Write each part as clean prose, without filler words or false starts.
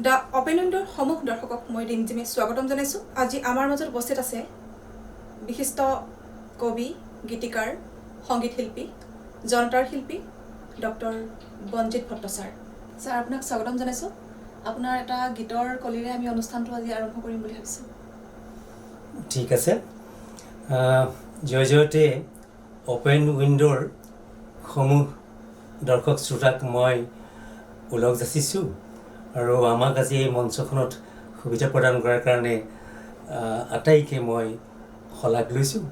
The open উইণ্ডৰ সমূহ দৰ্শকক মই ৰিমজিমে স্বাগতম জনাইছোঁ। আজি আমাৰ মাজত উপস্থিত আছে বিশিষ্ট কবি, গীতিকাৰ, সংগীত শিল্পী, জনতাৰ শিল্পী doctor Banajit Bhatta sir. Sir, আপোনাক স্বাগতম জনাইছোঁ। আপোনাৰ এটা গীতৰ কলিৰে আমি অনুষ্ঠানটো আজি আৰম্ভ কৰিম বুলি ভাবিছোঁ। ঠিক আছে। জয়তে অপেন উইণ্ডৰ সমূহ দৰ্শক শ্ৰোতাক মই ওলগ যাচিছোঁ আৰু আমাক আজি এই মঞ্চখনত সুবিধা প্ৰদান কৰাৰ কাৰণে আটাইকে মই শলাগ লৈছোঁ।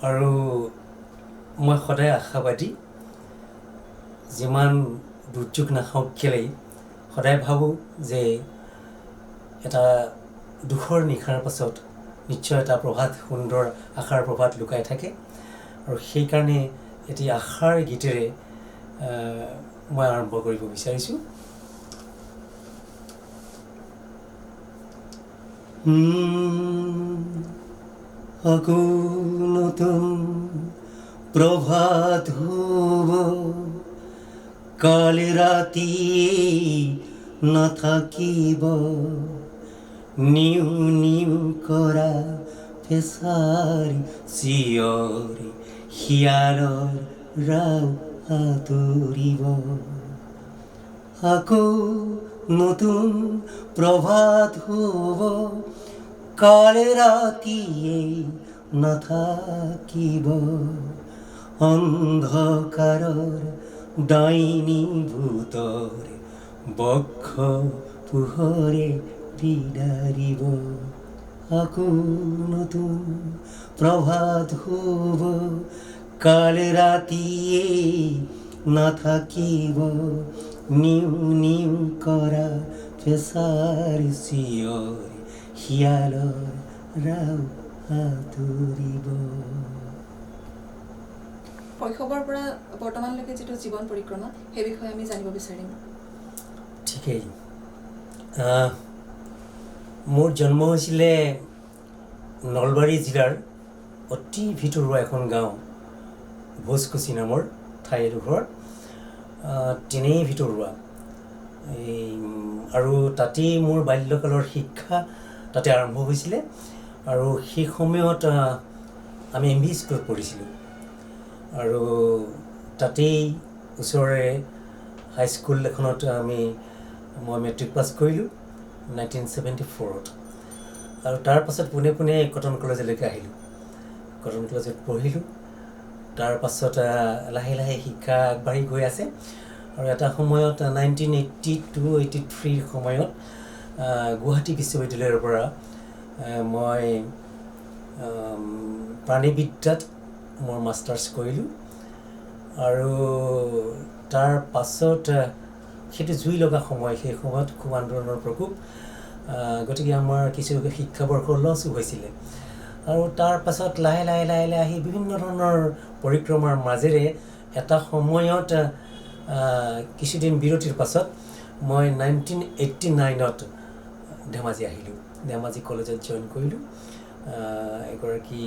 আৰু মই সদায় আশাবাদী, যিমান দুৰ্যোগ নাহক কেলেই সদায় ভাবোঁ যে এটা দুখৰ নিশাৰ পাছত নিশ্চয় এটা প্ৰভাত, সুন্দৰ আশাৰ প্ৰভাত লুকাই থাকে। আৰু সেইকাৰণে এটি আশাৰ গীতেৰে মই আৰম্ভ কৰিব বিচাৰিছোঁ। আকৌ নতুন প্ৰভাত হ'ব, কালি ৰাতি নাথাকিব, নিউ নিউ কৰা ফেঁচাৰি চিঞৰি শিয়ালৰ ৰাও আঁতৰিব। আকৌ নতুন প্ৰভাত হ'ব, কালি ৰাতিয়ে নাথাকিব, অন্ধকাৰৰ ডাইনী ভূতৰ বক্ষ পোহৰে বিদাৰিব। আকৌ নতুন প্ৰভাত হ'ব, কালি ৰাতিয়ে নাথাকিব, নিউ নিউ কৰা ফেঁচাৰি চিঞৰি শিয়ালৰ ৰাও আঁতৰিব। শৈশৱৰ পৰা বৰ্তমানলৈকে যিটো জীৱন পৰিক্ৰমা, সেই বিষয়ে আমি জানিব বিচাৰিম। ঠিকেই। মোৰ জন্ম হৈছিলে নলবাৰী জিলাৰ অতি ভিতৰুৱা এখন গাঁও ভোজকুচি নামৰ ঠাই এডোখৰ, তেনেই ভিতৰুৱা। আৰু তাতেই মোৰ বাল্যকালৰ শিক্ষা তাতে আৰম্ভ হৈছিলে। আৰু সেই সময়ত আমি MV স্কুলত পঢ়িছিলোঁ আৰু তাতেই ওচৰৰে হাইস্কুল এখনত মই মেট্ৰিক পাছ কৰিলোঁ 1974। আৰু তাৰ পাছত পোনে পোনে কটন কলেজলৈকে আহিলোঁ। কটন কলেজত পঢ়িলোঁ। তাৰ পাছত লাহে লাহে শিক্ষা আগবাঢ়ি গৈ আছে। আৰু এটা সময়ত 1982-83 সময়ত গুৱাহাটী বিশ্ববিদ্যালয়ৰ পৰা মই প্ৰাণীবিদ্যাত মোৰ মাষ্টাৰ্ছ কৰিলোঁ। আৰু তাৰ পাছত সেইটো জুই লগা সময়, সেই সময়ত খুব আন্দোলনৰ প্ৰকোপ, গতিকে আমাৰ কিছু শিক্ষাবৰ্ষ লছো হৈছিলে। আৰু তাৰ পাছত লাহে লাহে লাহে লাহে আহি বিভিন্ন ধৰণৰ পৰিক্ৰমাৰ মাজেৰে এটা সময়ত কিছুদিন বিৰতিৰ পাছত মই 1989ত ধেমাজি আহিলোঁ। ধেমাজি কলেজত জইন কৰিলোঁ এগৰাকী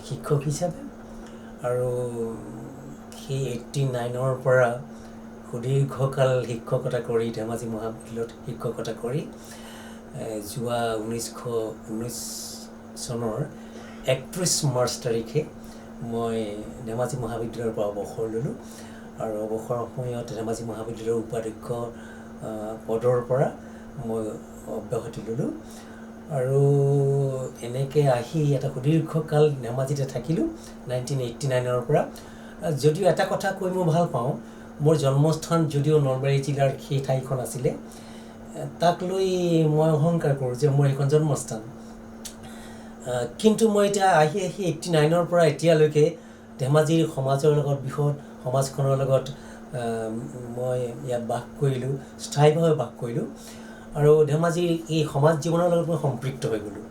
শিক্ষক হিচাপে। আৰু সেই 89ৰ পৰা সুদীৰ্ঘকাল শিক্ষকতা কৰি, ধেমাজি মহাবিদ্যালয়ত শিক্ষকতা কৰি যোৱা 1919 চনৰ 31 মাৰ্চ তাৰিখে মই ধেমাজি মহাবিদ্যালয়ৰ পৰা অৱসৰ ল'লোঁ। আৰু অৱসৰৰ সময়ত ধেমাজি মহাবিদ্যালয়ৰ উপাধ্যক্ষ পদৰ পৰা মই অব্যাহতি ল'লোঁ। আৰু এনেকৈ আহি এটা সুদীৰ্ঘকাল ধেমাজিতে থাকিলোঁ 1989ৰ পৰা। যদিও এটা কথা কৈ মই ভাল পাওঁ, মোৰ জন্মস্থান যদিও নলবাৰী জিলাৰ সেই ঠাইখন আছিলে, তাক লৈ মই অহংকাৰ কৰোঁ যে মোৰ সেইখন জন্মস্থান। কিন্তু মই এতিয়া আহি 89ৰ পৰা এতিয়ালৈকে ধেমাজিৰ সমাজৰ লগত, বৃহৎ সমাজখনৰ লগত মই ইয়াত বাস কৰিলোঁ, স্থায়ীভাৱে বাস কৰিলোঁ। আৰু ধেমাজিৰ এই সমাজ জীৱনৰ লগত মই সম্পৃক্ত হৈ গ'লোঁ।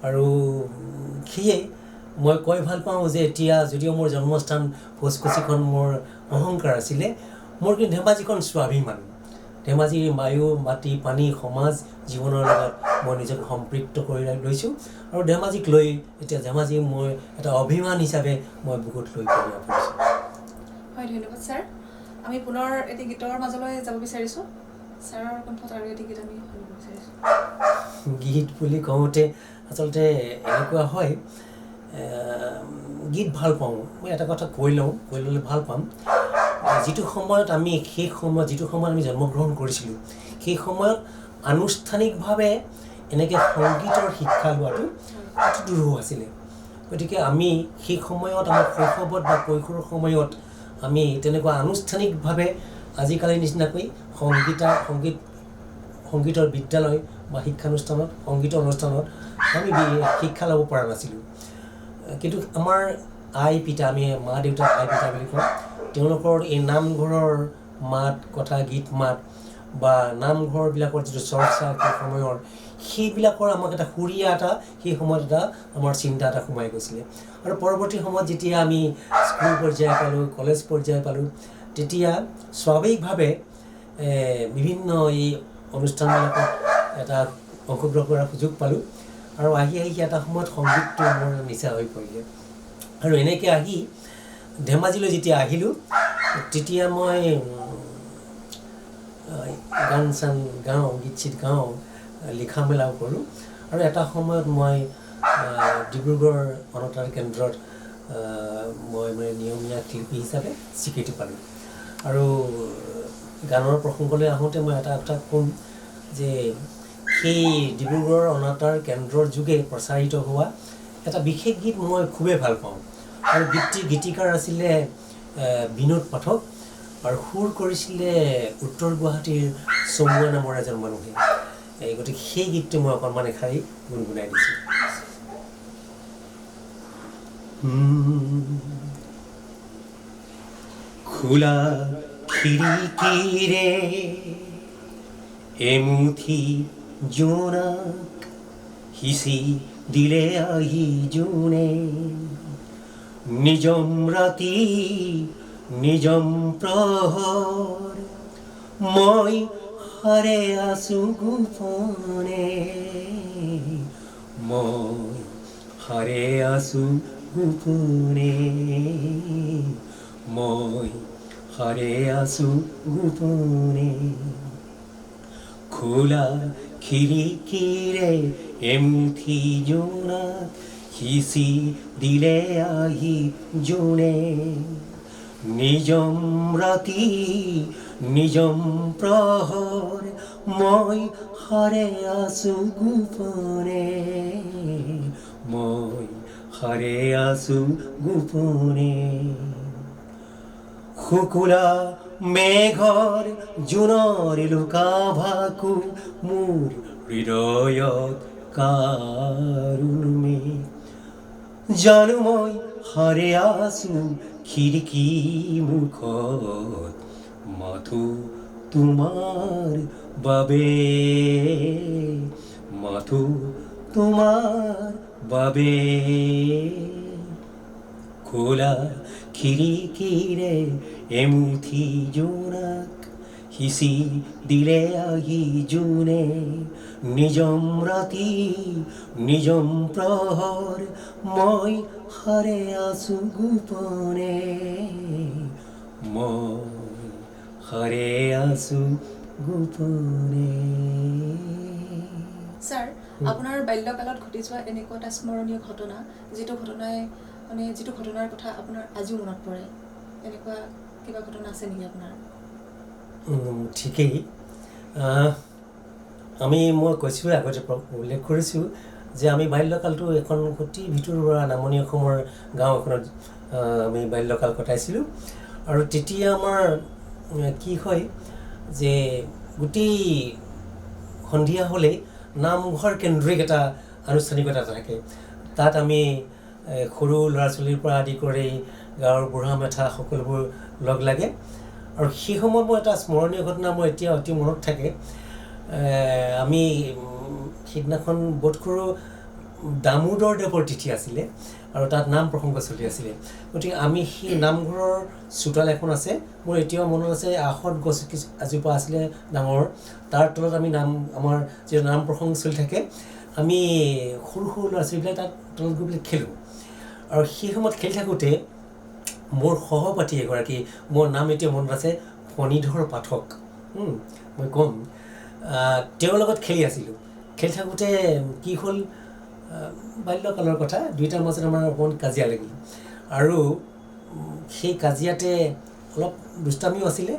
আৰু সেয়ে মই কৈ ভাল পাওঁ যে এতিয়া যদিও মোৰ জন্মস্থান ভোজকুচিখন মোৰ অহংকাৰ আছিলে, মোৰ কিন্তু ধেমাজিখন স্বাভিমান। ধেমাজিৰ বায়ু, মাটি, পানী, সমাজ জীৱনৰ লগত মই নিজকে সম্পৃক্ত কৰি লৈছোঁ। আৰু ধেমাজিক লৈ এতিয়া ধেমাজি মই এটা অভিমান হিচাপে মই বুকুত লৈ কৰি পৰিছোঁ। হয়, ধন্যবাদ ছাৰ। আমি পুনৰ এটি গীতৰ মাজলৈ যাব বিচাৰিছোঁ। ছাৰৰ কণ্ঠত আৰু এটি গীত আমি শুনিব বিচাৰিছোঁ। গীত বুলি কওঁতে আচলতে এনেকুৱা হয়, গীত ভাল পাওঁ। মই এটা কথা কৈ ল'লে ভাল পাম। যিটো সময়ত আমি যিটো সময়ত আমি জন্মগ্ৰহণ কৰিছিলোঁ, সেই সময়ত আনুষ্ঠানিকভাৱে এনেকৈ সংগীতৰ শিক্ষা লোৱাটো অতি দুৰূহ আছিলে। গতিকে আমি সেই সময়ত আমাৰ শৈশৱত বা কৈশোৰৰ সময়ত আমি তেনেকুৱা আনুষ্ঠানিকভাৱে আজিকালিৰ নিচিনাকৈ সংগীতৰ বিদ্যালয় বা শিক্ষানুষ্ঠানত সংগীতৰ অনুষ্ঠানত আমি শিক্ষা ল'ব পৰা নাছিলোঁ। কিন্তু আমাৰ আমি মা দেউতাক আই পিতা বুলি কওঁ, তেওঁলোকৰ এই নামঘৰৰ মাত কথা, গীত মাত বা নামঘৰবিলাকৰ যিটো চৰ্চা সেই সময়ৰ, সেইবিলাকৰ আমাক এটা সুৰীয়া এটা সেই সময়ত এটা আমাৰ চিন্তা এটা সোমাই গৈছিলে। আৰু পৰৱৰ্তী সময়ত যেতিয়া আমি স্কুল পৰ্যায় পালোঁ, কলেজ পৰ্যায় পালোঁ, তেতিয়া স্বাভাৱিকভাৱে বিভিন্ন এই অনুষ্ঠানবিলাকত এটা অংশগ্ৰহণ কৰাৰ সুযোগ পালোঁ। আৰু আহি এটা সময়ত সংগীতটো মোৰ নিচা হৈ পৰিলে। আৰু এনেকৈ আহি ধেমাজিলৈ যেতিয়া আহিলোঁ, তেতিয়া মই গান চান গাওঁ, গীত চিত গাওঁ, লিখা মেলাও কৰোঁ। আৰু এটা সময়ত মই ডিব্ৰুগড় অনাতাঁৰ কেন্দ্ৰত মই নিয়মীয়া শিল্পী হিচাপে স্বীকৃতি পালোঁ। আৰু গানৰ প্ৰসংগলৈ আহোঁতে মই এটা কথা ক'ম যে সেই ডিব্ৰুগড় অনাতাঁৰ কেন্দ্ৰৰ যোগে প্ৰচাৰিত হোৱা এটা বিশেষ গীত মই খুবেই ভাল পাওঁ। আৰু গীতিকাৰ আছিলে বিনোদ পাঠক, আৰু সুৰ কৰিছিলে উত্তৰ গুৱাহাটীৰ চমুৱা নামৰ এজন মানুহে। গতিকে সেই গীতটো মই অকণমান এষাৰি গুণগুণাই দিছোঁ। খোলা খিৰিকীৰে এমুঠি জোনাক সিঁচি দিলে আহি জোনে, নিজম ৰাতি নিজম প্ৰহৰ মই হাৰে আছো গোপনে, মই হাৰে আছো গোপনে, মই হাৰে আছো গোপনে। খোলা খিৰিকীৰে এমুঠি জোনাক সিঁচি দিলে আহি জোনে, নিজম ৰাতি নিজম প্ৰহৰ মই হাৰে আছো গোপনে, মই হাৰে আছো গোপনে। শুকুলা মেঘৰ জোনৰ লুকা ভাকু মোৰ হৃদয়ত কাৰুণে, জানো মই হাৰে আছো খিৰিকী মুখত মাথো তোমাৰ বাবে, মাথো তোমাৰ বাবে। খোলা খিৰিকীৰে এমুঠি জোনাক সিঁচি দিলে আহি জোনে, নিজম ৰাতি নিজম প্ৰহৰ মই হাৰে আছো গোপনে, মই হাৰে আছো গোপনে। ছাৰ, আপোনাৰ বাল্যকালত ঘটি যোৱা এনেকুৱা এটা স্মৰণীয় ঘটনা, যিটো ঘটনাৰ কথা আপোনাৰ আজিও মনত পৰে, এনেকুৱা কিবা ঘটনা আছে নেকি আপোনাৰ? ঠিকেই। মই কৈছোঁ, আগতে উল্লেখ কৰিছোঁ যে আমি বাল্যকালটো এখন অতি ভিতৰুৱা নামনি অসমৰ গাঁও এখনত আমি বাল্যকাল কটাইছিলোঁ। আৰু তেতিয়া আমাৰ কি হয় যে গোটেই সন্ধিয়া হ'লেই নামঘৰ কেন্দ্ৰিক এটা আনুষ্ঠানিকতা থাকে। তাত আমি সৰু ল'ৰা ছোৱালীৰ পৰা আদি কৰি গাঁৱৰ বুঢ়া মেথা সকলোবোৰ লগ লাগে। আৰু সেই সময়ত মই এটা স্মৰণীয় ঘটনা মই এতিয়া অতি মনত থাকে। আমি সিদিনাখন বোধ কৰোঁ দামোদৰ দেৱৰ তিথি আছিলে, আৰু তাত নাম প্ৰসংগ চলি আছিলে। গতিকে আমি সেই নামঘৰৰ চোতাল এখন আছে, মোৰ এতিয়াও মনত আছে, আহঁত গছ এজোপা আছিলে ডাঙৰ, তাৰ তলত আমি আমাৰ যিটো নাম প্ৰসংগ চলি থাকে, আমি সৰু সৰু ল'ৰা ছোৱালীবিলাক তাত তলত গৈ পেলাই খেলোঁ। আৰু সেই সময়ত খেলি থাকোঁতে মোৰ সহপাঠী এগৰাকী, মোৰ নাম এতিয়া মনত আছে, ফণীধৰ পাঠক, মই ক'ম তেওঁৰ লগত খেলি আছিলোঁ। খেলি থাকোঁতে কি হ'ল, বাল্যকালৰ কথা, দুয়োটাৰ মাজত আমাৰ অকণমান কাজিয়া লাগিল আৰু সেই কাজিয়াতে অলপ দুষ্টামিও আছিলে।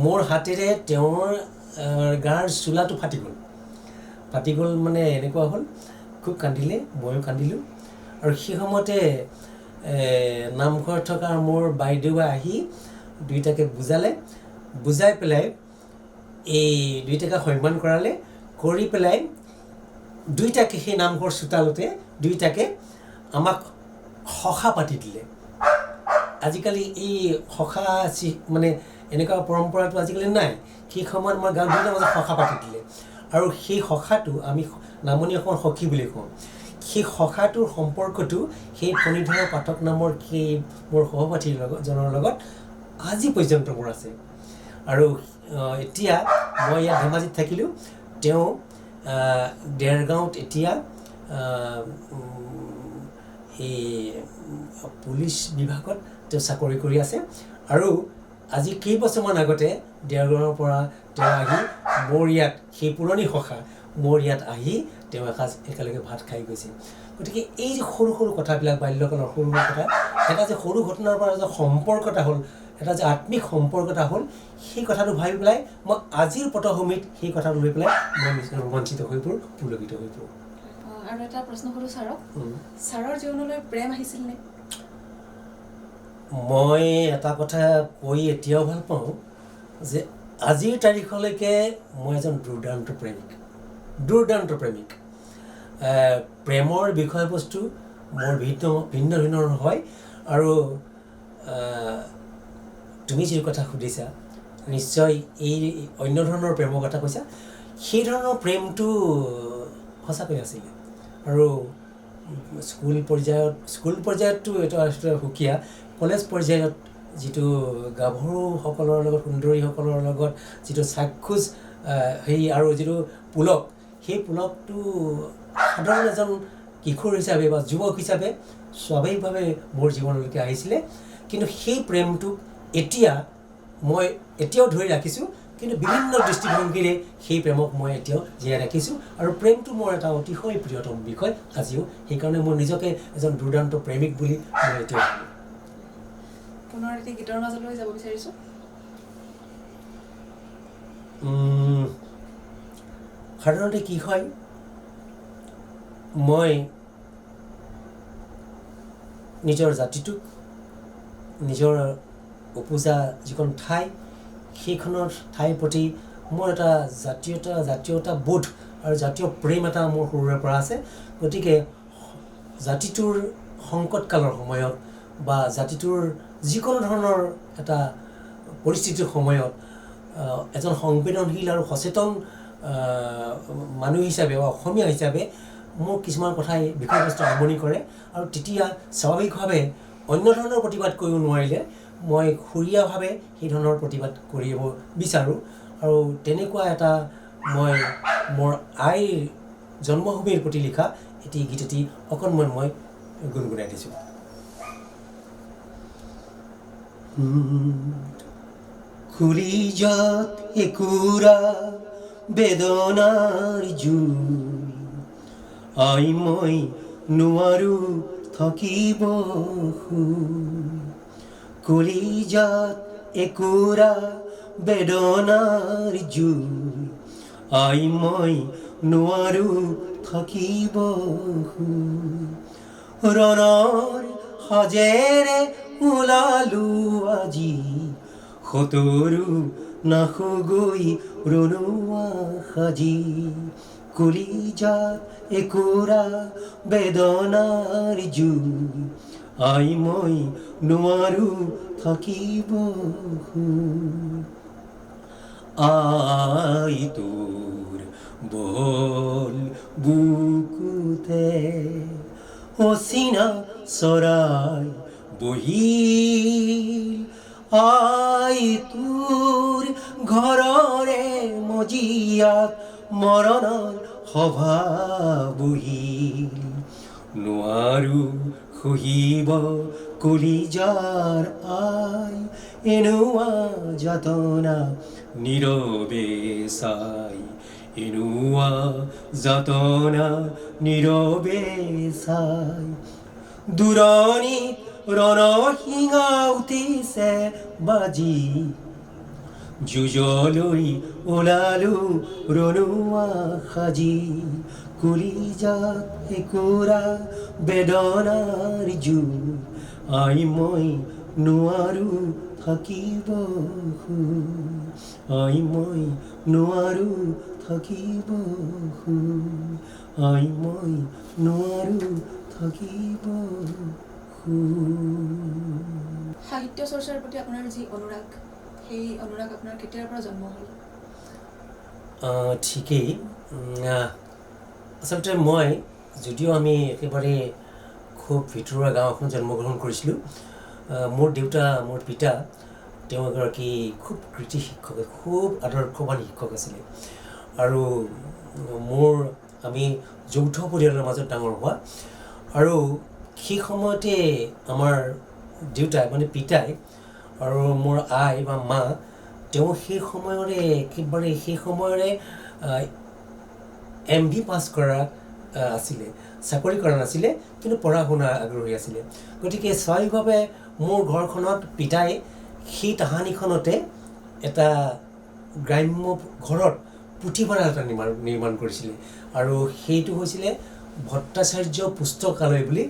মোৰ হাতেৰে তেওঁৰ গাৰ চোলাটো ফাটি গ'ল মানে এনেকুৱা হ'ল, খুব কান্দিলে, ময়ো কান্দিলোঁ। আৰু সেই সময়তে নামঘৰত থকা মোৰ বাইদেৱে আহি দুয়োটাকে বুজাই পেলাই এই দুয়োটাকে সন্মান কৰালে, কৰি পেলাই দুয়োটাকে সেই নামঘৰ চোতালতে দুয়োটাকে আমাক সখা পাতি দিলে। আজিকালি এই সখা মানে এনেকুৱা পৰম্পৰাটো আজিকালি নাই। সেই সময়ত মই গাঁৱত দুয়োটাৰ মাজত সখা পাতি দিলে আৰু সেই সখাটো আমি নামনি অসমৰ সখী বুলি কওঁ। সেই সখাটোৰ সম্পৰ্কটো সেই ফণীধৰ পাঠক নামৰ সেই মোৰ সহপাঠীজনৰ লগত আজি পৰ্যন্ত মোৰ আছে। আৰু এতিয়া মই ইয়াত ধেমাজিত থাকিলোঁ, তেওঁ দেৰগাঁৱত এতিয়া এই পুলিচ বিভাগত তেওঁ চাকৰি কৰি আছে। আৰু আজি কেইবছৰমান আগতে দেৰগাঁৱৰ পৰা তেওঁ আহি মোৰ ইয়াত, সেই পুৰণি সখা মোৰ ইয়াত আহি তেওঁ এসাঁজ একেলগে ভাত খাই গৈছে। গতিকে এই যে সৰু সৰু কথাবিলাক, বাল্যকালৰ সৰু কথা, এটা যে সৰু ঘটনাৰ পৰা যে সম্পৰ্ক এটা হ'ল, এটা যে আত্মিক সম্পৰ্ক এটা হ'ল, সেই কথাটো ভাবি পেলাই মই আজিৰ পটভূমিত সেই কথাটো লৈ পেলাই মই নিজে ৰোমাঞ্চিত হৈ পৰোঁ, পুলকিত হৈ পৰোঁ। আৰু এটা প্ৰশ্ন কৰোঁ ছাৰক, ছাৰৰ জীৱনলৈ প্ৰেম আহিছিল নে? মই এটা কথা কৈ এতিয়াও ভাল পাওঁ যে আজিৰ তাৰিখলৈকে মই এজন দুৰ্দান্ত প্ৰেমিক। প্ৰেমৰ বিষয়বস্তু মোৰ ভিন্ন ধৰণৰ হয়। আৰু তুমি যি কথা সুধিছা, নিশ্চয় এই অন্য ধৰণৰ প্ৰেমৰ কথা কৈছা। সেই ধৰণৰ প্ৰেমটো সঁচাকৈ আছিলে। আৰু স্কুল পৰ্যায়ততো এটা সুকীয়া, কলেজ পৰ্যায়ত যিটো গাভৰুসকলৰ লগত, সুন্দৰীসকলৰ লগত যিটো চাক্ষুষ হেৰি আৰু যিটো পুলক, সেই পুলকটো সাধাৰণ এজন কিশোৰ হিচাপে বা যুৱক হিচাপে স্বাভাৱিকভাৱে মোৰ জীৱনলৈকে আহিছিলে। কিন্তু সেই প্ৰেমটোক মই এতিয়াও ধৰি ৰাখিছোঁ, কিন্তু বিভিন্ন দৃষ্টিভংগীৰে সেই প্ৰেমক মই এতিয়াও জীয়াই ৰাখিছোঁ। আৰু প্ৰেমটো মোৰ এটা অতিশয় প্ৰিয়তম বিষয় আজিও। সেইকাৰণে মই নিজকে এজন দুৰ্দান্ত প্ৰেমিক বুলি মই এতিয়াও ভাবোঁ। পুনৰ এটি গীতৰ মাজলৈ যাব বিচাৰিছোঁ। সাধাৰণতে কি হয়, মই নিজৰ জাতিটোক, নিজৰ উপজা যিখন ঠাই, সেইখনৰ ঠাইৰ প্ৰতি মোৰ এটা জাতীয়তা বোধ আৰু জাতীয় প্ৰেম এটা মোৰ সৰুৰে পৰা আছে। গতিকে জাতিটোৰ সংকটকালৰ সময়ত বা জাতিটোৰ যিকোনো ধৰণৰ এটা পৰিস্থিতিৰ সময়ত এজন সংবেদনশীল আৰু সচেতন মানুহ হিচাপে বা অসমীয়া হিচাপে মোৰ কিছুমান কথাই বিষয়বস্তু আমনি কৰে। আৰু তেতিয়া স্বাভাৱিকভাৱে অন্য ধৰণৰ প্ৰতিবাদ কৰিব নোৱাৰিলে মই সুৰীয়াভাৱে সেই ধৰণৰ প্ৰতিবাদ কৰিব বিচাৰোঁ। আৰু তেনেকুৱা এটা মই মোৰ আইৰ জন্মভূমিৰ প্ৰতি লিখা এটি গীত অকণমান মই গুণগুণাই দিছোঁ। কলিজাত একুৰা বেদনাৰ জুই, আই মই নোৱাৰো থাকিব শুই। কলিজাত একুৰা বেদনাৰ জুই, আই মই নোৱাৰো থাকিব শুই। ৰণৰ সাজেৰে ওলালো আজি, সতৰু নাশুগৈ ৰণুৱা সাজি। কলিজাত একুৰা বেদনাৰ জুই, আই মই নোৱাৰো থাকিব শুই। আই তোৰ বল বুকুতে অচিনা চৰাই বহিল, আই তোৰ ঘৰৰে মজিয়াত মৰণৰ সভা বহিল। নোৱাৰো সহিব কলিজাৰ আই এনুয়া যাতনা নীৰবে সাই এনুয়া যাতনা নীৰবে সাই দূৰণি ৰণসিঙা উঠিছে বাজি যুঁজলৈ ওলালো ৰণুৱা সাজি কলিজাত একোৰা বেদনাৰ জুই আই মই নোৱাৰো থাকিব আই মই নোৱাৰো থাকিব আই মই নোৱাৰো থাকিব সাহিত্য চৰ্চাৰ প্ৰতি আপোনাৰ যি অনুৰাগ সেই অনুৰাগ আপোনাৰ কেতিয়াৰ পৰা জন্ম হ'ল ঠিকেই আচলতে মই যদিও আমি একেবাৰে খুব ভিতৰুৱা গাঁও এখন জন্মগ্ৰহণ কৰিছিলোঁ মোৰ দেউতা মোৰ পিতা তেওঁ এগৰাকী খুব কৃতি শিক্ষক খুব আদৰ্শৱান শিক্ষক আছিলে আৰু আমি যৌথ পৰিয়ালৰ মাজত ডাঙৰ হোৱা আৰু সেই সময়তে আমাৰ দেউতাই মানে পিতাই আৰু মোৰ আই বা মা তেওঁ সেই সময়ৰে MV পাছ কৰা আছিলে চাকৰি কৰা নাছিলে কিন্তু পঢ়া শুনা আগ্ৰহী আছিলে গতিকে স্বাভাৱিকভাৱে মোৰ ঘৰখনত পিতাই সেই তাহানিখনতে এটা গ্ৰাম্য ঘৰত পুথিভঁৰাল এটা নিৰ্মাণ কৰিছিলে আৰু সেইটো হৈছিলে ভট্টাচাৰ্য পুস্তকালয় বুলি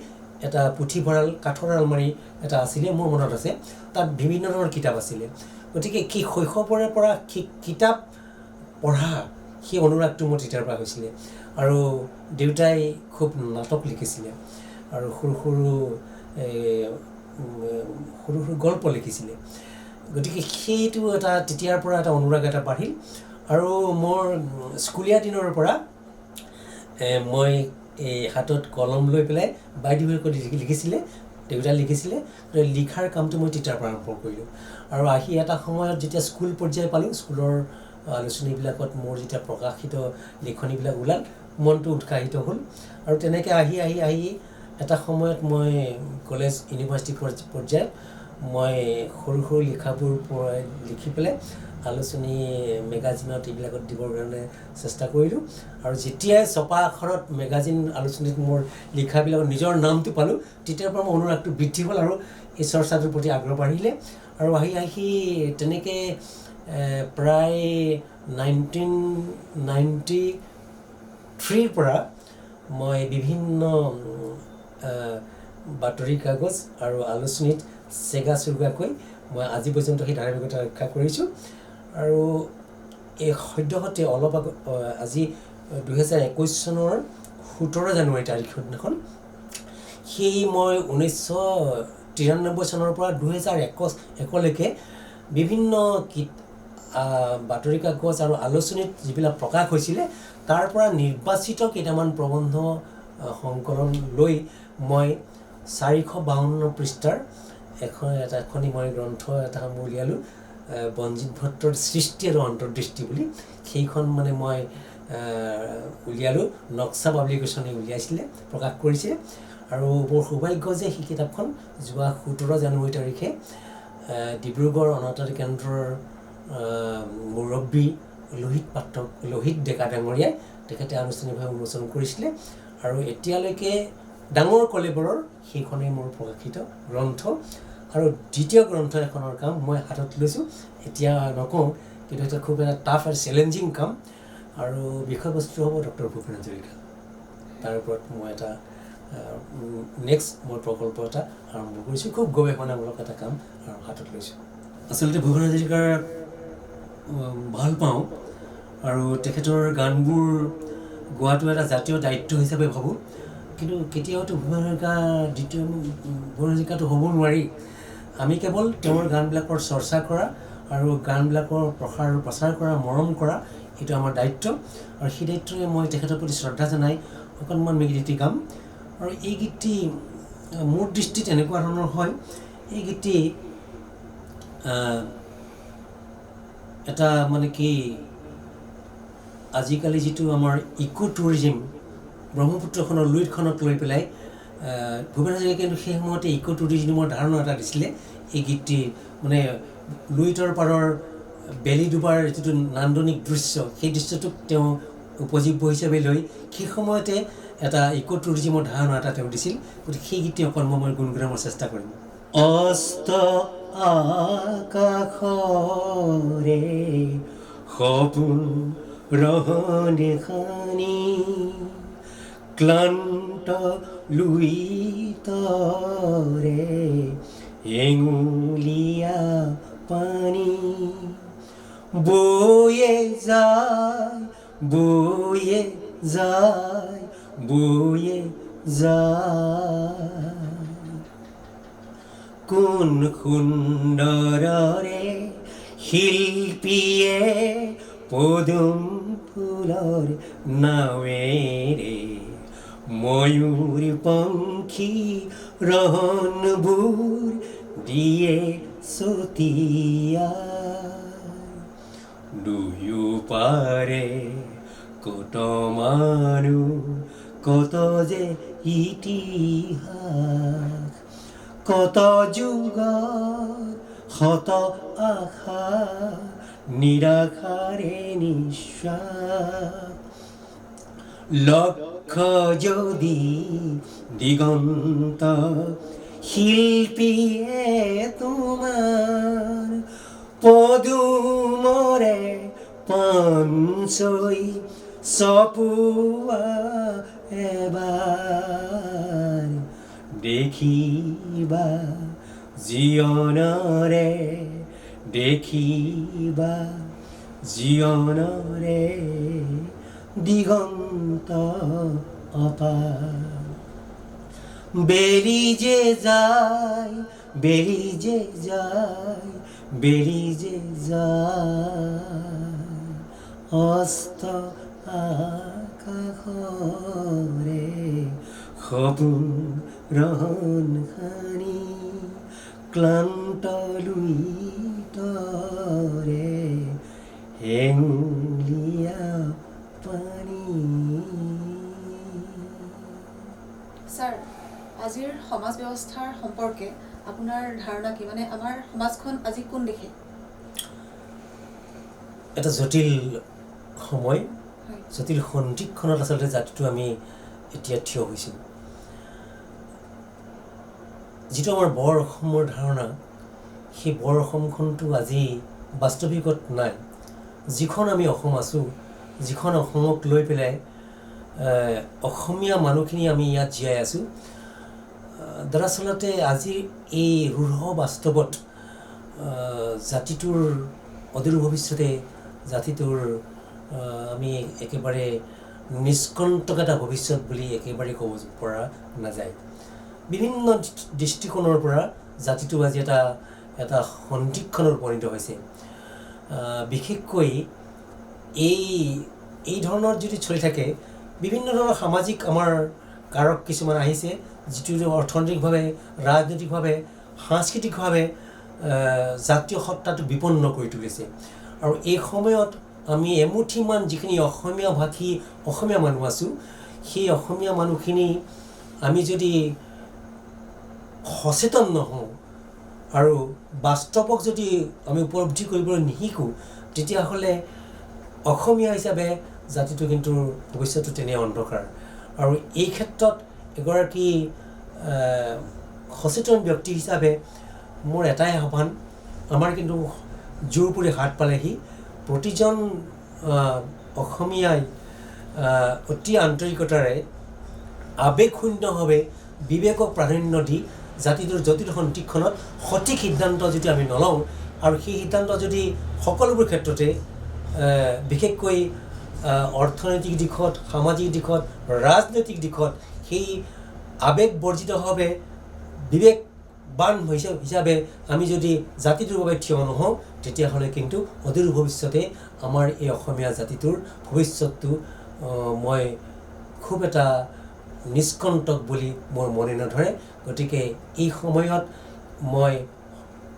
এটা পুথিভঁৰাল কাঠৰ আলমাৰী এটা আছিলে মোৰ মনত আছে তাত বিভিন্ন ধৰণৰ কিতাপ আছিলে গতিকে কি শৈশৱৰে পৰা কিতাপ পঢ়া সেই অনুৰাগটো মোৰ তেতিয়াৰ পৰা হৈছিলে আৰু দেউতাই খুব নাটক লিখিছিলে আৰু সৰু সৰু গল্প লিখিছিলে গতিকে সেইটো এটা তেতিয়াৰ পৰা এটা অনুৰাগ এটা বাঢ়িল আৰু মোৰ স্কুলীয়া দিনৰ পৰা মই এই হাতত কলম লৈ পেলাই বাইদেৱে লিখিছিলে দেউতাই লিখিছিলে লিখাৰ কামটো মই তেতিয়াৰ পৰা আৰম্ভ কৰিলোঁ আৰু আহি এটা সময়ত যেতিয়া স্কুল পৰ্যায় পালোঁ স্কুলৰ আলোচনীবিলাকত মোৰ যেতিয়া প্ৰকাশিত লিখনিবিলাক ওলাল মনটো উৎসাহিত হ'ল আৰু তেনেকৈ আহি এটা সময়ত মই কলেজ ইউনিভাৰ্চিটি পৰ্যায়ত মই সৰু লিখাবোৰ লিখি পেলাই আলোচনী মেগাজিনত এইবিলাকত দিবৰ কাৰণে চেষ্টা কৰিলোঁ আৰু যেতিয়াই ছপা আখৰত মেগাজিন আলোচনীত মোৰ লিখাবিলাকত নিজৰ নামটো পালোঁ তেতিয়াৰ পৰা মোৰ অনুৰাগটো বৃদ্ধি হ'ল আৰু এই চৰ্চাটোৰ প্ৰতি আগ্ৰহ বাঢ়িলে আৰু আহি তেনেকৈ প্ৰায় 1993 পৰা মই বিভিন্ন বাতৰি কাগজ আৰু আলোচনীত চেগা চুৰুগাকৈ মই আজি পৰ্যন্ত সেই ধাৰাবাহিকতা ৰক্ষা কৰিছোঁ আৰু এই সদ্যহতে অলপ আজি 2021 চনৰ 17 জানুৱাৰী তাৰিখৰ দিনাখন সেই মই 1993 চনৰ পৰা 2001লৈকে বিভিন্ন বাতৰি কাগজ আৰু আলোচনীত যিবিলাক প্ৰকাশ হৈছিলে তাৰ পৰা নিৰ্বাচিত কেইটামান প্ৰবন্ধ সংকলন লৈ মই 452 পৃষ্ঠাৰ এখনি মই গ্ৰন্থ এটা উলিয়ালোঁ বঞ্জিত ভট্টৰ সৃষ্টি আৰু অন্তৰ্দৃষ্টি বুলি সেইখন মানে মই উলিয়ালোঁ নক্সা পাব্লিকেশ্যনে উলিয়াইছিলে প্ৰকাশ কৰিছিলে আৰু মোৰ সৌভাগ্য যে সেই কিতাপখন যোৱা 17 জানুৱাৰী তাৰিখে ডিব্ৰুগড় অনাতাঁৰ কেন্দ্ৰৰ মুৰব্বী লোহিত ডেকা ডাঙৰীয়াই তেখেতে আনুষ্ঠানিকভাৱে উন্মোচন কৰিছিলে আৰু এতিয়ালৈকে ডাঙৰ কলেবৰৰ সেইখনেই মোৰ প্ৰকাশিত গ্ৰন্থ আৰু দ্বিতীয় গ্ৰন্থ এখনৰ কাম মই হাতত লৈছোঁ এতিয়া নকওঁ কিন্তু এটা খুব এটা টাফ আৰু চেলেঞ্জিং কাম আৰু বিষয়বস্তু হ'ব ডক্টৰ ভূপেন হাজৰিকা তাৰ ওপৰত মই এটা নেক্সট মই প্ৰকল্প এটা আৰম্ভ কৰিছোঁ খুব গৱেষণামূলক এটা কাম আৰু হাতত লৈছোঁ আচলতে ভূপেন হাজৰিকাৰ ভাল পাওঁ আৰু তেখেতৰ গানবোৰ গোৱাটো এটা জাতীয় দায়িত্ব হিচাপে ভাবোঁ কিন্তু কেতিয়াওতো ভূপেন হাজৰিকাটো হ'ব নোৱাৰি আমি কেৱল তেওঁৰ গানবিলাকৰ চৰ্চা কৰা আৰু গানবিলাকৰ প্ৰচাৰ কৰা মৰম কৰা এইটো আমাৰ দায়িত্ব আৰু সেই দায়িত্বৰে মই তেখেতৰ প্ৰতি শ্ৰদ্ধা জনাই অকণমান গীতটি গাম আৰু এই গীতটি মোৰ দৃষ্টিত এনেকুৱা ধৰণৰ হয় এই গীতটি এটা মানে কি আজিকালি যিটো আমাৰ ইকো টুৰিজিম ব্ৰহ্মপুত্ৰখনৰ লুইতখনত লৈ পেলাই ভূপেন হাজৰিকাই কিন্তু সেই সময়তে ইক' টুৰিজিমৰ ধাৰণা এটা দিছিলে এই গীতটি মানে লুইতৰ পাৰৰ বেলি ডুবাৰ যিটো নান্দনিক দৃশ্য সেই দৃশ্যটোক তেওঁ উপজীব্য হিচাপে লৈ সেই সময়তে এটা ইক' টুৰিজিমৰ ধাৰণা এটা তেওঁ দিছিল গতিকে সেই গীতটি অকণ মই গুণগুণাবৰ চেষ্টা কৰিম অস্ত আকাশৰে সপোন ৰহনে খানি ক্লান্ত লুইতৰে এঙুলীয়া পানী বয়ে যায় বয়ে যায় বয়ে যায় কোন সুন্দৰৰে শিল্পীয়ে পদুম ফুলৰ নাৱেৰে ময়ূৰ পংখী ৰহনবোৰ দিয়ে চতিয়া দুয়ো পাৰে কত মানুহ কত যে ইতিহাস কত যুগৰ শত আশা নিৰাশাৰে নিশ্বাস লক্ষ যদি দিগন্ত শিল্পীয়ে তোমাৰ পদুমৰে পাঞ্চৈ চপুৱা এবাৰ দেখিবা জীৱনৰে দেখিবা জীৱনৰে দিগন্ত অপাৰ বেলি যে যায় বেলি যে যায় বেলি যে যায় অস্ত আকাশৰে সপোন ৰহন খানি ক্লান্ত লুইতৰে হেঙুলীয়া পানী স্যাৰ আজিৰ সমাজ ব্যৱস্থাৰ সম্পৰ্কে আপোনাৰ ধাৰণা কি মানে আমাৰ সমাজখন আজি কোন দিশে এটা জটিল সময় জটিল সন্ধিক্ষণত আচলতে জাতিটো আমি এতিয়া থিয় হৈছোঁ যিটো আমাৰ বৰ অসমৰ ধাৰণা সেই বৰ অসমখনটো আজি বাস্তৱিকত নাই যিখন আমি অসম আছোঁ যিখন অসমক লৈ পেলাই অসমীয়া মানুহখিনি আমি ইয়াত জীয়াই আছোঁ দৰাচলতে আজি এই ৰুঢ় বাস্তৱত জাতিটোৰ অদূৰ ভৱিষ্যতে জাতিটোৰ আমি একেবাৰে নিষ্কণ্টক এটা ভৱিষ্যত বুলি একেবাৰে ক'ব পৰা নাযায় বিভিন্ন দৃষ্টিকোণৰ পৰা জাতিটো আজি এটা সন্ধিক্ষণত উপনীত হৈছে বিশেষকৈ এই ধৰণৰ যদি চলি থাকে বিভিন্ন ধৰণৰ সামাজিক আমাৰ কাৰক কিছুমান আহিছে যিটো অৰ্থনৈতিকভাৱে ৰাজনৈতিকভাৱে সাংস্কৃতিকভাৱে জাতীয় সত্তাটো বিপন্ন কৰি তুলিছে আৰু এই সময়ত আমি এমুঠিমান যিখিনি অসমীয়া ভাষী অসমীয়া মানুহ আছোঁ সেই অসমীয়া মানুহখিনি আমি যদি সচেতন নহওঁ আৰু বাস্তৱক যদি আমি উপলব্ধি কৰিবলৈ নিশিকোঁ তেতিয়াহ'লে অসমীয়া হিচাপে জাতিটো কিন্তু ভৱিষ্যতটো তেনে অন্ধকাৰ আৰু এই ক্ষেত্ৰত এগৰাকী সচেতন ব্যক্তি হিচাপে মোৰ এটাই আহ্বান আমাৰ কিন্তু জোৰ পৰি হাত পালেহি প্ৰতিজন অসমীয়াই অতি আন্তৰিকতাৰে আৱেগশূন্যভাৱে বিবেকক প্ৰাধান্য দি জাতিটোৰ জটিল সন্ধিক্ষণত সঠিক সিদ্ধান্ত যদি আমি নলওঁ আৰু সেই সিদ্ধান্ত যদি সকলোবোৰ ক্ষেত্ৰতে বিশেষকৈ অৰ্থনৈতিক দিশত সামাজিক দিশত ৰাজনৈতিক দিশত সেই আৱেগবৰ্জিতভাৱে বিবেকবান হিচাপে আমি যদি জাতিটোৰ বাবে থিয় নহওঁ তেতিয়াহ'লে কিন্তু অদূৰ ভৱিষ্যতে আমাৰ এই অসমীয়া জাতিটোৰ ভৱিষ্যতটো মই খুব এটা নিষ্কণ্টক বুলি মোৰ মনে নধৰে গতিকে এই সময়ত মই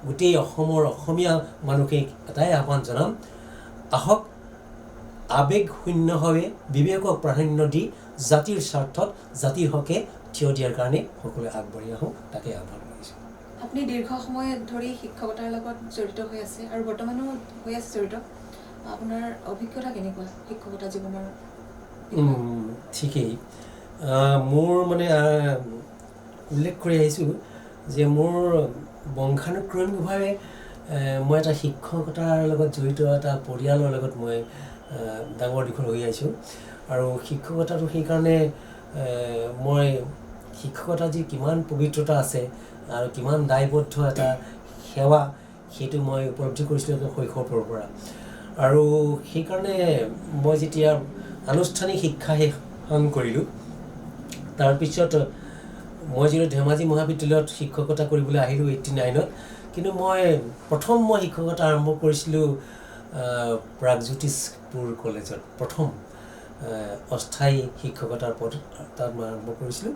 গোটেই অসমৰ অসমীয়া মানুহখিনিক এটাই আহ্বান জনাম আহক আৱেগশূন্যভাৱে বিবেকক প্ৰাধান্য দি জাতিৰ স্বাৰ্থত জাতিৰ হকে থিয় দিয়াৰ কাৰণে সকলোৱে আগবাঢ়ি আহোঁ, তাকে আহ্বান কৰিছোঁ। আপুনি দীৰ্ঘ সময় ধৰি শিক্ষকতাৰ লগত জড়িত হৈ আছে আৰু বৰ্তমানো হৈ আছে জড়িত। আপোনাৰ অভিজ্ঞতা কেনেকুৱা শিক্ষকতা জীৱনৰ? ঠিকেই। মোৰ মানে উল্লেখ কৰি আহিছোঁ যে মোৰ বংশানুক্ৰমিকভাৱে মই এটা শিক্ষকতাৰ লগত জড়িত এটা পৰিয়ালৰ লগত মই ডাঙৰ দীঘল হৈ আহিছোঁ। আৰু শিক্ষকতাটো সেইকাৰণে মই শিক্ষকতা যি কিমান পবিত্ৰতা আছে আৰু কিমান দায়বদ্ধ এটা সেৱা, সেইটো মই উপলব্ধি কৰিছিলোঁ শৈশৱৰ পৰা। আৰু সেইকাৰণে মই যেতিয়া আনুষ্ঠানিক শিক্ষা সাং কৰিলোঁ, তাৰপিছত মই যিহেতু ধেমাজি মহাবিদ্যালয়ত শিক্ষকতা কৰিবলৈ আহিলোঁ 89ত, কিন্তু মই শিক্ষকতা আৰম্ভ কৰিছিলোঁ প্ৰাগজ্যোতিষপুৰ কলেজত। প্ৰথম অস্থায়ী শিক্ষকতাৰ পদ তাত মই আৰম্ভ কৰিছিলোঁ।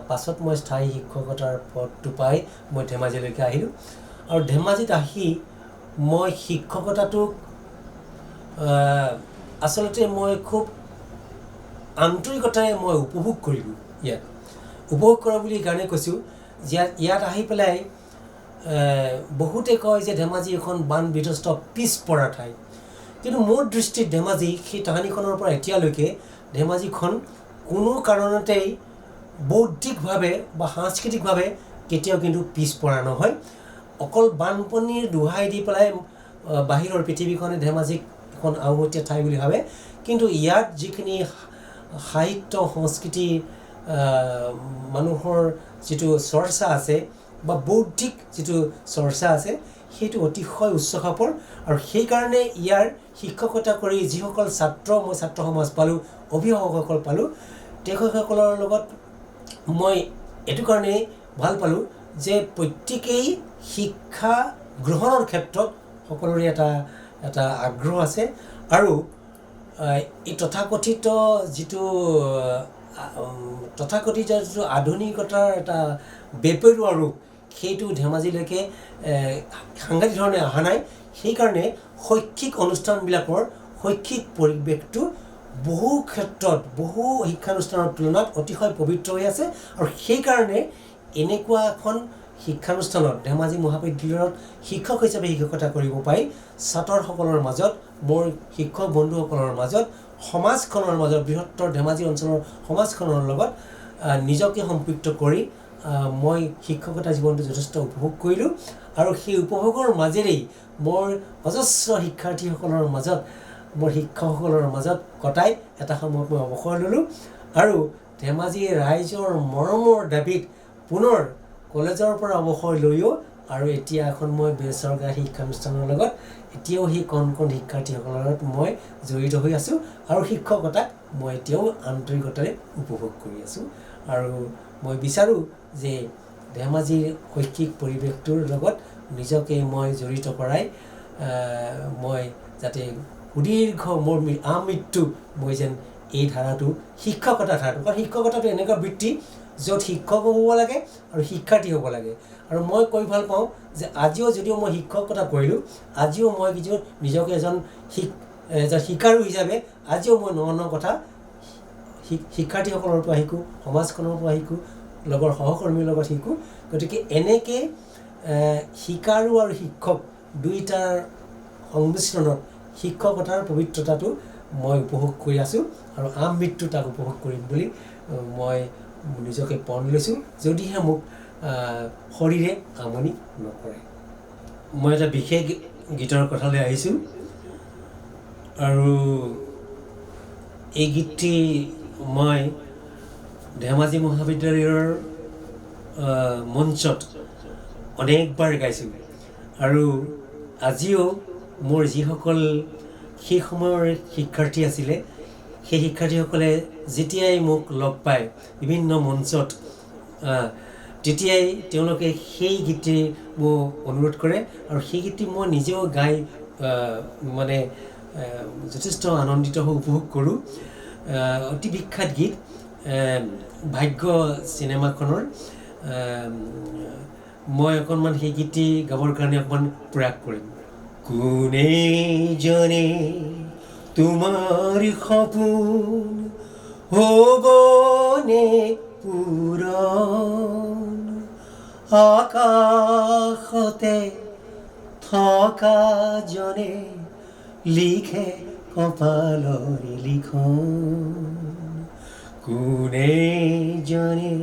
পাছত মই স্থায়ী শিক্ষকতাৰ পদটো পাই মই ধেমাজিলৈকে আহিলোঁ। আৰু ধেমাজিত আহি মই শিক্ষকতাটোক আচলতে মই খুব আন্তৰিকতাৰে মই উপভোগ কৰিলোঁ। ইয়াত উপভোগ কৰা বুলি কাৰণে কৈছোঁ যে ইয়াত আহি পেলাই বহুতে কয় যে ধেমাজি এখন বান বিধ্বস্ত পিছপৰা ঠাই, কিন্তু মোৰ দৃষ্টিত ধেমাজি সেই তাহানিখনৰ পৰা এতিয়ালৈকে ধেমাজিখন কোনো কাৰণতেই বৌদ্ধিকভাৱে বা সাংস্কৃতিকভাৱে কেতিয়াও কিন্তু পিছপৰা নহয়। অকল বানপানীৰ দোহাই দি পেলাই বাহিৰৰ পৃথিৱীখনে ধেমাজিক এখন আওহতীয়া ঠাই বুলি ভাবে, কিন্তু ইয়াত যিখিনি সাহিত্য সংস্কৃতি মানুহৰ যিটো চৰ্চা আছে বা বৌদ্ধিক যিটো চৰ্চা আছে, সেইটো অতিশয় উচ্চ খাপৰ। আৰু সেইকাৰণে ইয়াৰ শিক্ষকতা কৰি যিসকল মই ছাত্ৰ সমাজ পালোঁ, অভিভাৱকসকল পালোঁ, তেখেতসকলৰ লগত মই এইটো কাৰণেই ভাল পালোঁ যে প্ৰত্যেকেই শিক্ষা গ্ৰহণৰ ক্ষেত্ৰত সকলোৰে এটা আগ্ৰহ আছে। আৰু এই তথাকথিত যিটো আধুনিকতাৰ এটা বেপেৰুৱা ৰূপ, সেইটো ধেমাজিলৈকে সাংঘাতিক ধৰণে অহা নাই। সেইকাৰণে শৈক্ষিক অনুষ্ঠানবিলাকৰ শৈক্ষিক পৰিৱেশটো বহু ক্ষেত্ৰত বহু শিক্ষানুষ্ঠানৰ তুলনাত অতিশয় পবিত্ৰ হৈ আছে। আৰু সেইকাৰণে এনেকুৱা এখন শিক্ষানুষ্ঠানত ধেমাজি মহাবিদ্যালয়ত শিক্ষক হিচাপে শিক্ষকতা কৰিব পাৰি ছাত্ৰসকলৰ মাজত, মোৰ শিক্ষক বন্ধুসকলৰ মাজত, সমাজখনৰ মাজত, বৃহত্তৰ ধেমাজি অঞ্চলৰ সমাজখনৰ লগত নিজকে সম্পৃক্ত কৰি মই শিক্ষকতা জীৱনটো যথেষ্ট উপভোগ কৰিলোঁ। আৰু সেই উপভোগৰ মাজেৰেই মোৰ অজস্ৰ শিক্ষাৰ্থীসকলৰ মাজত, মোৰ শিক্ষকসকলৰ মাজত কটাই এটা সময়ত মই অৱসৰ ল'লোঁ। আৰু ধেমাজি ৰাইজৰ মৰমৰ দাবীত পুনৰ কলেজৰ পৰা অৱসৰ লৈও আৰু এতিয়া এখন মই বেচৰকাৰী শিক্ষানুষ্ঠানৰ লগত এতিয়াও সেই কণ শিক্ষাৰ্থীসকলৰ লগত মই জড়িত হৈ আছোঁ। আৰু শিক্ষকতাক মই এতিয়াও আন্তৰিকতাৰে উপভোগ কৰি আছোঁ। আৰু মই বিচাৰোঁ যে ধেমাজিৰ শৈক্ষিক পৰিৱেশটোৰ লগত নিজকে মই জড়িত কৰাই মই যাতে সুদীৰ্ঘ মোৰ আমৃত্যু মই যেন এই ধাৰাটো, শিক্ষকতা ধাৰাটো, কাৰণ শিক্ষকতাটো এনেকুৱা বৃত্তি য'ত শিক্ষকো হ'ব লাগে আৰু শিক্ষাৰ্থী হ'ব লাগে। আৰু মই কৈ ভাল পাওঁ যে আজিও যদিও মই শিক্ষকতা কৰিলোঁ, আজিও মই নিজকে এজন শিকাৰু হিচাপে আজিও মই ন কথা শিক্ষাৰ্থীসকলৰ পৰা শিকোঁ, সমাজখনৰ পৰা শিকোঁ, লগৰ সহকৰ্মীৰ লগত শিকোঁ। গতিকে এনেকৈ শিকাৰু আৰু শিক্ষক দুইটাৰ সংমিশ্ৰণত শিক্ষকতাৰ পবিত্ৰতাটো মই উপভোগ কৰি আছোঁ আৰু আমৃত্যু তাক উপভোগ কৰিম বুলি মই নিজকে পণ লৈছোঁ, যদিহে মোক শৰীৰে আমনি নকৰে। মই এটা বিশেষ গীতৰ কথালৈ আহিছোঁ। আৰু এই গীতটি মই ধেমাজি মহাবিদ্যালয়ৰ মঞ্চত অনেকবাৰ গাইছোঁ। আৰু আজিও মোৰ যিসকল সেই সময়ৰ শিক্ষাৰ্থী আছিলে, সেই শিক্ষাৰ্থীসকলে যেতিয়াই মোক লগ পায় বিভিন্ন মঞ্চত, তেতিয়াই তেওঁলোকে সেই গীতটি মোক অনুৰোধ কৰে। আৰু সেই গীতটি মই নিজেও গাই মানে যথেষ্ট আনন্দিত হৈ উপভোগ কৰোঁ। অতি বিখ্যাত গীত, ভাগ্য চিনেমাখনৰ। মই অকণমান সেই গীতটি গাবৰ কাৰণে অকণমান প্ৰয়াস কৰিম। কোনে জানে তোমাৰ সপোন হ'বনে পূৰণ আকাশতে থকা জনে লিখে কপালৰ লিখন কোনে জানে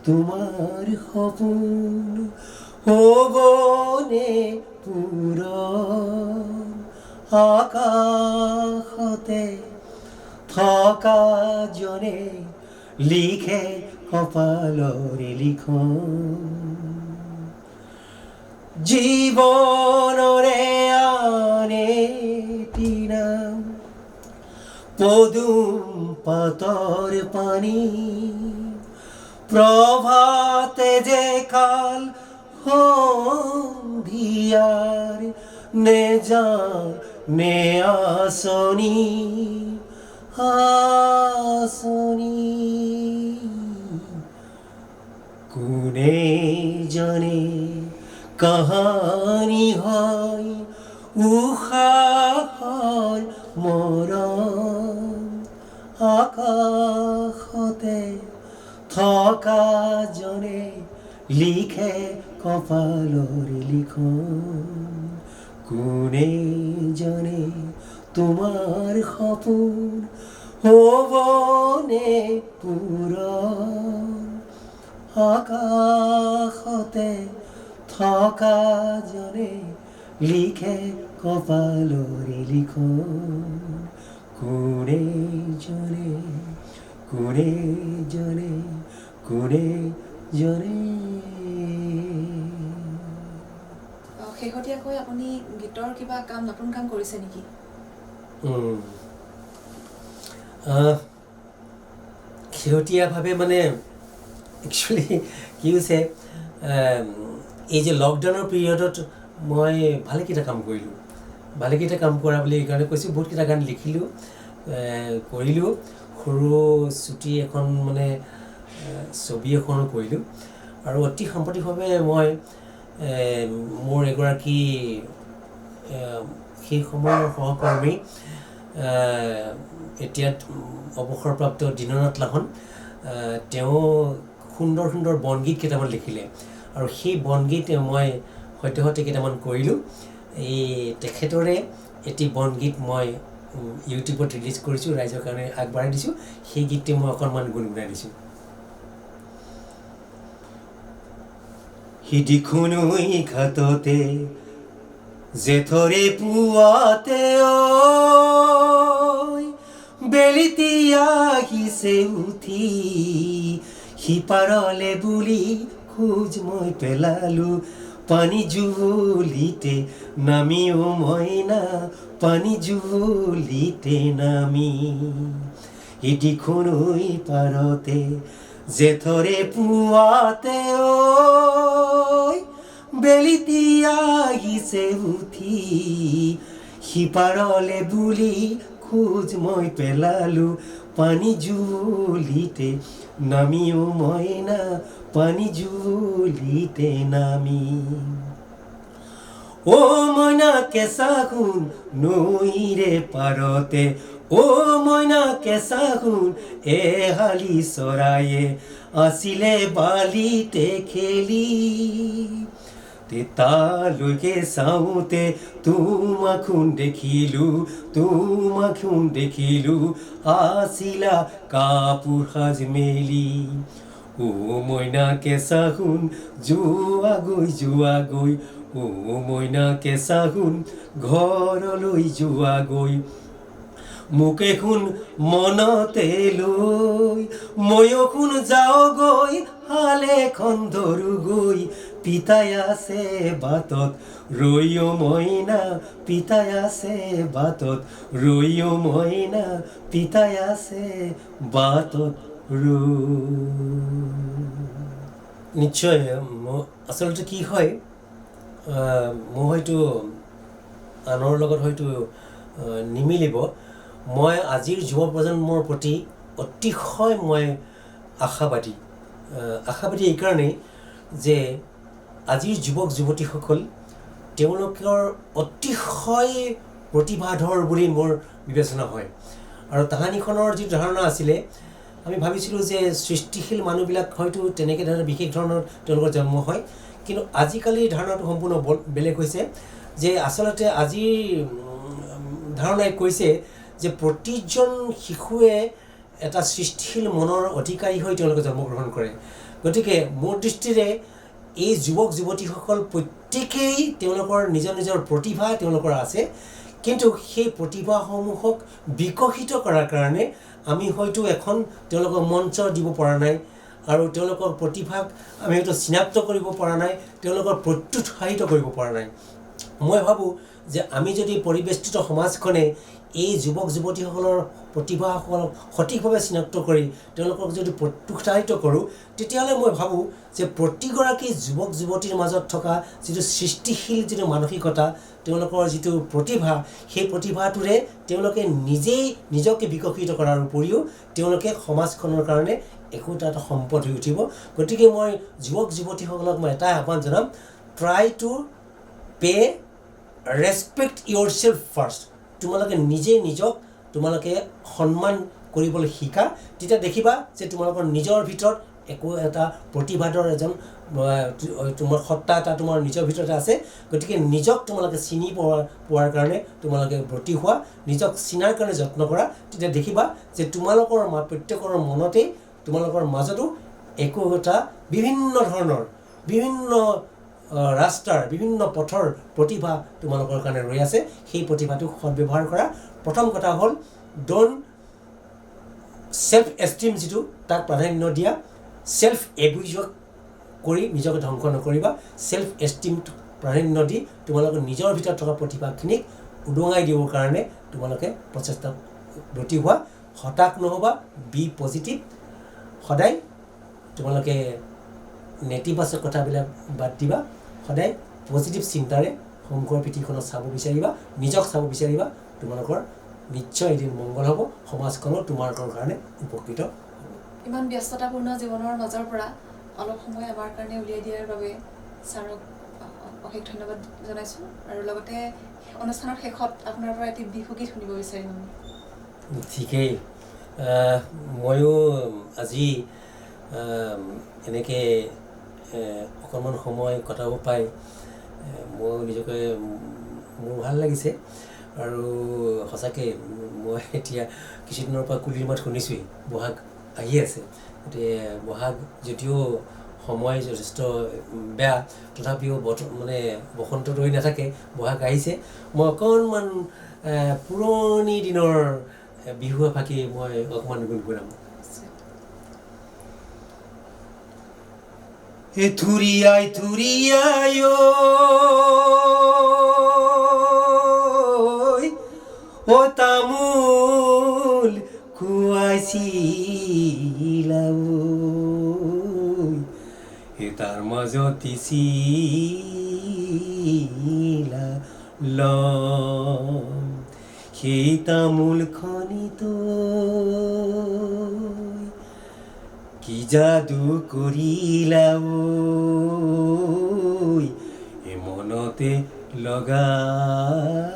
তোমাৰ সপোন হ'বনে পূৰণ আকাশতে থকা জনে লিখে কপালৰ লিখন জীৱনৰে আনে তিনাম পদুম পাতৰ পানী প্ৰভাতে যে কাল সন্ধিয়াৰ নে যা নে আসনি আসনি কোনে জানে কাহানি হয় উষাৰ মৰম আকাশতে থকা জনে লিখে কপালৰ লিখন কোনে জানে তোমাৰ সপোন হ'বনে পূৰণ আকাশতে থকা জনে লিখে কপালৰ লিখন কোনে জানে কোনে জানে কোনে জানে শেহতীয়াকৈ আপুনি গীতৰ কিবা নতুন কাম কৰিছে নেকি? শেহতীয়াভাৱে মানে একচুৱেলি কি হৈছে এই যে লকডাউনৰ পিৰিয়ডত মই ভালেকেইটা কাম কৰিলোঁ ভালেকেইটা কাম কৰা বুলি এইকাৰণে কৈছোঁ বহুতকেইটা গান লিখিলোঁ কৰিলোঁ সৰু চুটি এখন মানে ছবি এখনো কৰিলোঁ আৰু অতি সাম্প্ৰতিকভাৱে মই মোৰ এগৰাকী সেই সময়ৰ সহকৰ্মী এতিয়া অৱসৰপ্ৰাপ্ত দীননাথ লাহন তেওঁ সুন্দৰ সুন্দৰ বনগীত কেইটামান লিখিলে আৰু সেই বনগীত মই সদ্যহতে কেইটামান কৰিলোঁ এই তেখেতৰে এটি বনগীত মই ইউটিউবত ৰিলিজ কৰিছোঁ ৰাইজৰ কাৰণে আগবঢ়াই দিছোঁ সেই গীতটি মই অকণমান গুণগুণাই দিছোঁ সিদিখনৈ ঘাটতে জেঠৰে পুৱাতে বেলিতি আহিছে উঠি সিপাৰলে বুলি খোজ মই পেলালোঁ পানী জুলিতে নামিও মইনা পানী জুলিতে নামি সিদিখনৈ পাৰতে জেঠৰে পুৱাতে বেলিতি আহিছে উঠি সিপাৰলে বুলি খোজ মই পেলালোঁ পানী জুলিতে নামিও মইনা পানী জুলিতে নামি ও মইনা কেঁচা সোণ নৈৰে পাৰতে ও মইনা কেঁচা সোণ এহালি চৰায়ে আছিলে বালিতে খেলি তালৈকে চাওঁতে তোমাকোন দেখিলোঁ আছিলা কাপোৰ সাজ মেলি ও মইনা কেঁচা সোণ যোৱাগৈ ও মইনা কেঁচা সোণ ঘৰলৈ যোৱাগৈ মোকে সোণ মনতে লৈ ময়ো সোণ যাওঁগৈ হালেখন ধৰোগৈ পিতাই আছে বাটত ৰৈও মইনা পিতাই আছে বাটত ৰৈও মইনা পিতাই আছে বাটত নিশ্চয় আচলতে কি হয় মোৰ হয়তো আনৰ লগত হয়তো নিমিলিব মই আজিৰ যুৱ প্ৰজন্মৰ প্ৰতি অতিশয় মই আশাবাদী এইকাৰণেই যে আজিৰ যুৱক যুৱতীসকল তেওঁলোকৰ অতিশয় প্ৰতিভাধৰ বুলি মোৰ বিবেচনা হয় আৰু তাহানিখনৰ যি ধাৰণা আছিলে আমি ভাবিছিলোঁ যে সৃষ্টিশীল মানুহবিলাক হয়তো তেনেকৈ ধৰণৰ বিশেষ ধৰণৰ তেওঁলোকৰ জন্ম হয়, কিন্তু আজিকালি ধাৰণাটো সম্পূৰ্ণ বেলেগ হৈছে যে আচলতে আজিৰ ধাৰণাই কৈছে যে প্ৰতিজন শিশুৱে এটা সৃষ্টিশীল মনৰ অধিকাৰী হৈ তেওঁলোকে জন্মগ্ৰহণ কৰে। গতিকে মোৰ দৃষ্টিৰে এই যুৱক যুৱতীসকল প্ৰত্যেকেই তেওঁলোকৰ নিজৰ নিজৰ প্ৰতিভা তেওঁলোকৰ আছে, কিন্তু সেই প্ৰতিভাসমূহক বিকশিত কৰাৰ কাৰণে আমি হয়তো এখন তেওঁলোকক মঞ্চ দিব পৰা নাই, আৰু তেওঁলোকৰ প্ৰতিভাক আমি হয়তো চিনাক্ত কৰিব পৰা নাই, তেওঁলোকৰ প্ৰত্যুৎসাহিত কৰিব পৰা নাই। মই ভাবোঁ যে আমি যদি পৰিৱেষ্টিত সমাজখনে এই যুৱক যুৱতীসকলৰ প্ৰতিভাসকলক সঠিকভাৱে চিনাক্ত কৰি তেওঁলোকক যদি প্ৰত্যুৎসাহিত কৰোঁ, তেতিয়াহ'লে মই ভাবোঁ যে প্ৰতিগৰাকী যুৱক যুৱতীৰ মাজত থকা যিটো সৃষ্টিশীল যিটো মানসিকতা, তেওঁলোকৰ যিটো প্ৰতিভা, সেই প্ৰতিভাটোৰে তেওঁলোকে নিজকে বিকশিত কৰাৰ উপৰিও তেওঁলোকে সমাজখনৰ কাৰণে একোটা এটা সম্পদ হৈ উঠিব। গতিকে মই যুৱক যুৱতীসকলক মই এটাই আহ্বান জনাম, try to pay respect yourself first. তোমালোকে নিজক তোমালোকে সন্মান কৰিবলৈ শিকা, তেতিয়া দেখিবা যে তোমালোকৰ নিজৰ ভিতৰত একো এটা প্ৰতিভাদৰ এজন তোমাৰ সত্তা এটা তোমাৰ নিজৰ ভিতৰতে আছে। গতিকে নিজক তোমালোকে চিনি পোৱাৰ কাৰণে তোমালোকে ব্ৰতী হোৱা, নিজক চিনাৰ কাৰণে যত্ন কৰা, তেতিয়া দেখিবা যে তোমালোকৰ প্ৰত্যেকৰ মনতেই তোমালোকৰ মাজতো একো এটা বিভিন্ন ধৰণৰ বিভিন্ন ৰাস্তাৰ বিভিন্ন পথৰ প্ৰতিভা তোমালোকৰ কাৰণে ৰৈ আছে। সেই প্ৰতিভাটোক সদ্ব্যৱহাৰ কৰা। প্ৰথম কথা হ'ল ড'ন্ট চেল্ফ এষ্টিম যিটো তাক প্ৰাধান্য দিয়া, চেল্ফ এবিউজক কৰি নিজকে ধ্বংস নকৰিবা। চেল্ফ এষ্টিমটো প্ৰাধান্য দি তোমালোকে নিজৰ ভিতৰত থকা প্ৰতিভাখিনিক উদঙাই দিবৰ কাৰণে তোমালোকে প্ৰচেষ্টা ব্ৰতী হোৱা। হতাশ নহ'বা, বি পজিটিভ। সদায় তোমালোকে নেতিবাচক কথাবিলাক বাদ দিবা, সদায় পজিটিভ চিন্তাৰে সংঘৰ পৃথিৱীখনত চাব বিচাৰিবা, নিজক চাব বিচাৰিবা। তোমালোকৰ নিশ্চয় এদিন মংগল হ'ব, সমাজখনো তোমালোকৰ কাৰণে উপকৃত হ'ব। ইমান ব্যস্ততাপূৰ্ণ জীৱনৰ মাজৰ পৰা অলপ সময় আমাৰ কাৰণে উলিয়াই দিয়াৰ বাবে ছাৰক অশেষ ধন্যবাদ জনাইছোঁ, আৰু লগতে অনুষ্ঠানৰ শেষত আপোনাৰ পৰা এটি বিহুগীত শুনিব বিচাৰিম আমি। ঠিকেই, ময়ো আজি এনেকৈ অকণমান সময় কটাব পাই মই নিজকে মোৰ ভাল লাগিছে। আৰু সঁচাকৈ মই এতিয়া কিছুদিনৰ পৰা কুলিৰ মাত শুনিছোঁৱেই, বহাগ আহি আছে। গতিকে বহাগ যদিও সময় যথেষ্ট বেয়া, তথাপিও বসন্ত ৰৈ নাথাকে, বহাগ আহিছে। মই অকণমান পুৰণি দিনৰ বিহু এফাকি মই অকণমান গুণগুণাম। থুৰিয়াই থুৰিয়াই ও তামোল খুৱাইছিলা, তাৰ মাজত দিছিলা লম, সেই তামোলখনিতো কি যাদু কৰিলা, মনতে লগালা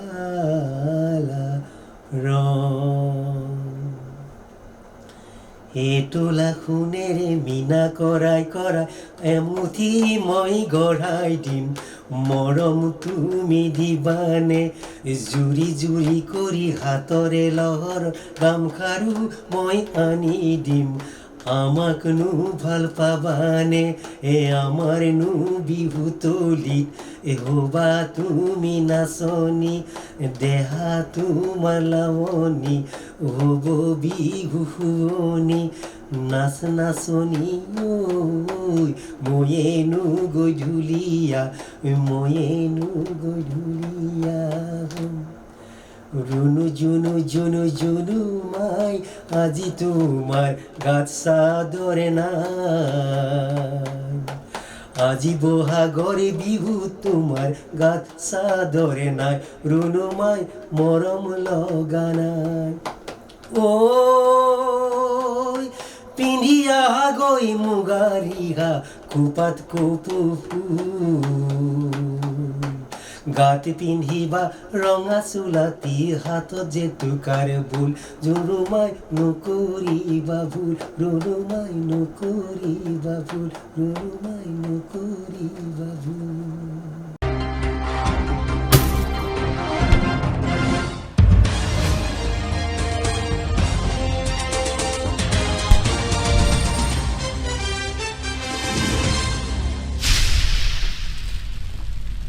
ৰং, তোলা সোণেৰে মীনা কৰাই কৰাই এমুঠি মই গঢ়াই দিম, মৰম তুমি দিবানে জুৰি জুৰি কৰি, হাতৰে লহৰ গামখাৰু মই আনি দিম, আমাকনো ভাল পাবানে আমাৰনো বিহু তলিত, হ'বা তুমি নাচনি দেহা তোমাৰ লাৱনি, হ'ব বিহু শুৱনি, নাচ নাচনি ময়েনো গধূলিয়া, ময়েনো গধূলিয়া, ৰুণু জুনু জুনু জুনু মাই আজি তোমাৰ গাত চাদৰে নাই, আজি বহাগৰ বিহু তোমাৰ গাত চাদৰে নাই, ৰুণু মাই মৰম লগা নাই, ঐ পিন্ধি আহাগৈ মুগা ৰিহা খোপাত কপৌ ফুল, গাতে পিন্ধিবা ৰঙা চোলাতি হাতত জেতুকাৰ বুল ৰুণুমাই নকৰিবা ভুল ৰুণুমাই নকৰিবা ভুল ৰুণুমাই নকৰিবা ভুল